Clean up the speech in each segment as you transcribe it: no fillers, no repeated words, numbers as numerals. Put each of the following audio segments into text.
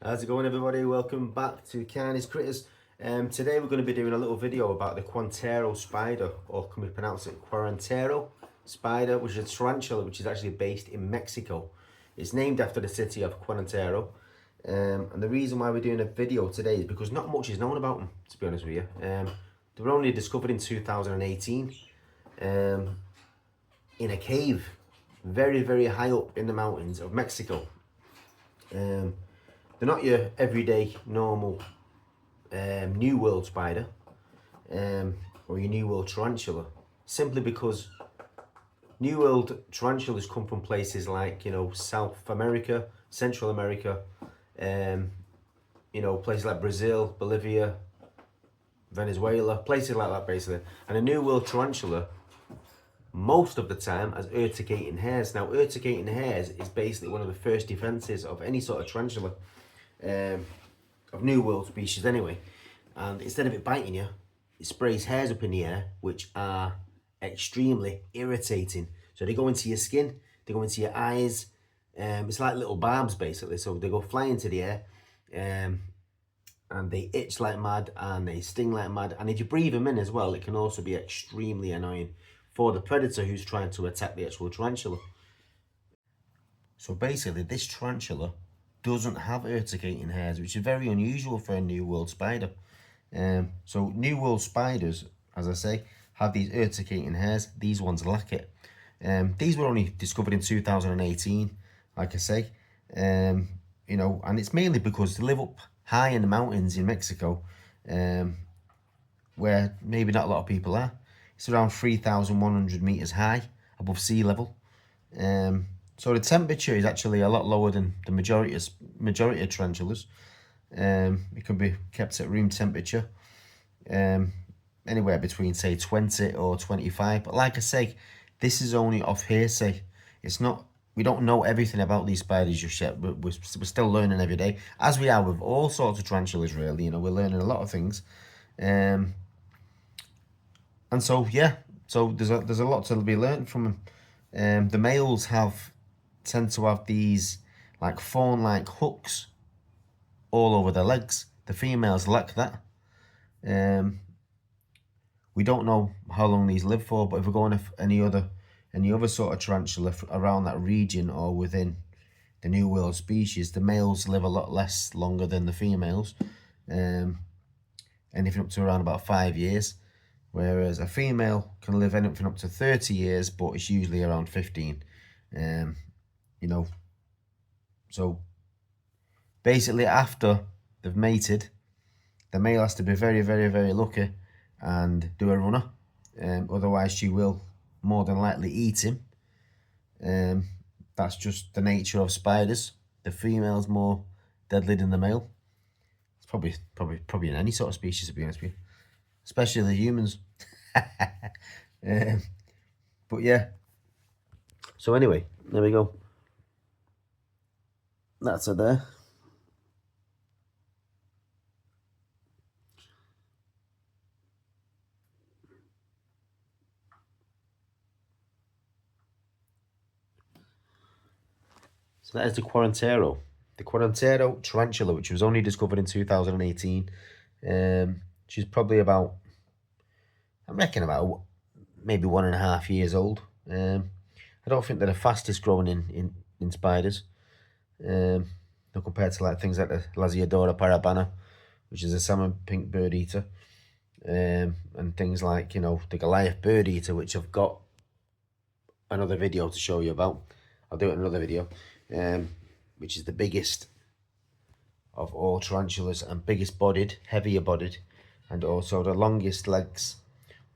How's it going, everybody? Welcome back to Carney's Critters. Today we're going to be doing a little video about the Quarentaro spider, or can we pronounce it Quarentaro spider, which is a tarantula which is actually based in Mexico. It's named after the city of Quarentaro. And the reason why we're doing a video today is because not much is known about them, to be honest with you. They were only discovered in 2018 in a cave very, very high up in the mountains of Mexico. They're not your everyday, normal New World spider or your New World tarantula, simply because New World tarantulas come from places like, South America, Central America, places like Brazil, Bolivia, Venezuela, places like that basically. And a New World tarantula, most of the time, has urticating hairs. Now, urticating hairs is basically one of the first defences of any sort of tarantula. Of New World species anyway, and instead of it biting you, it sprays hairs up in the air, which are extremely irritating. So they go into your skin, they go into your eyes. It's like little barbs basically. So they go flying into the air, and they itch like mad and they sting like mad. And if you breathe them in as well, it can also be extremely annoying for the predator who's trying to attack the actual tarantula. So basically, this tarantula doesn't have urticating hairs, which is very unusual for a New World spider. So New World spiders, as I say, have these urticating hairs. These ones lack it. These were only discovered in 2018, like I say. And it's mainly because they live up high in the mountains in Mexico, where maybe not a lot of people are. It's around 3,100 meters high above sea level. So the temperature is actually a lot lower than the majority of tarantulas. It can be kept at room temperature, anywhere between say 20 or 25. But like I say, this is only off hearsay. It's not. We don't know everything about these spiders just yet. We're still learning every day, as we are with all sorts of tarantulas. Really, we're learning a lot of things. And so yeah, so there's a lot to be learned from them. The males tend to have these like fawn-like hooks all over their legs. The females lack that. We don't know how long these live for, but if we're going to any other sort of tarantula around that region or within the New World species, the males live a lot less longer than the females, anything up to around about 5 years, whereas a female can live anything up to 30 years, but it's usually around 15. So basically, after they've mated, the male has to be very, very, very lucky and do a runner. Otherwise, she will more than likely eat him. That's just the nature of spiders. The female's more deadly than the male. It's probably in any sort of species, to be honest with you, especially the humans. But yeah. So anyway, there we go. That's her there. So that is the Quarentaro. The Quarentaro tarantula, which was only discovered in 2018. She's probably about, I reckon about maybe 1.5 years old. I don't think they're the fastest growing in spiders. Compared to like things like the Lasiodora parabana, which is a salmon pink bird eater, and things like the Goliath bird eater, which I've got another video to show you about. I'll do it in another video, which is the biggest of all tarantulas and biggest bodied, heavier bodied, and also the longest legs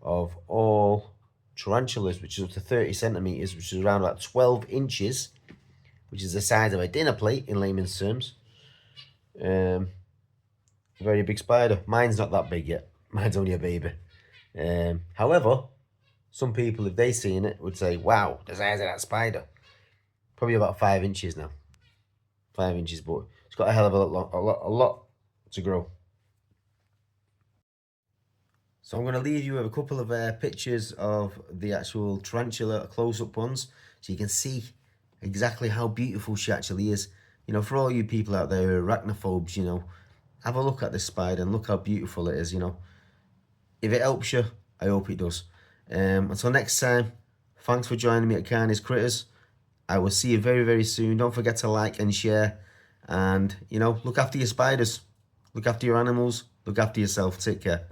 of all tarantulas, which is up to 30 centimeters, which is around about 12 inches, which is the size of a dinner plate in layman's terms. Very big spider. Mine's not that big yet. Mine's only a baby. However, some people, if they seen it, would say, wow, the size of that spider. Probably about 5 inches now. 5 inches, but it's got a hell of a lot to grow. So I'm going to leave you with a couple of pictures of the actual tarantula, close-up ones, so you can see exactly how beautiful she actually is. You know, for all you people out there who are arachnophobes, you know, have a look at this spider and look how beautiful it is, you know. If it helps you, I hope it does. Until next time, thanks for joining me at Carney's Critters. I will see you very, very soon. Don't forget to like and share. And, you know, look after your spiders. Look after your animals. Look after yourself. Take care.